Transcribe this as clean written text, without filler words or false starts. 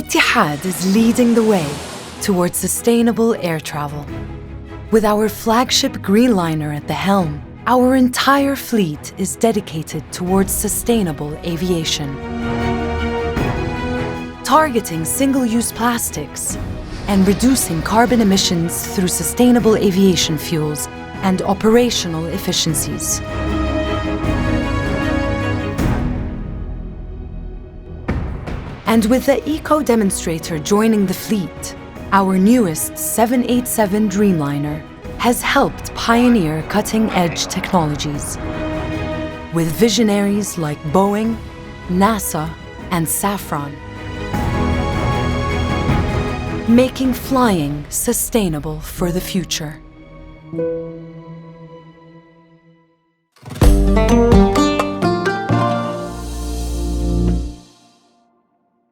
Etihad is leading the way towards sustainable air travel. With our flagship Greenliner at the helm, our entire fleet is dedicated towards sustainable aviation. Targeting single-use plastics and reducing carbon emissions through sustainable aviation fuels and operational efficiencies. And with the ecoDemonstrator joining the fleet, our newest 787 Dreamliner has helped pioneer cutting-edge technologies. With visionaries like Boeing, NASA, and Safran, making flying sustainable for the future.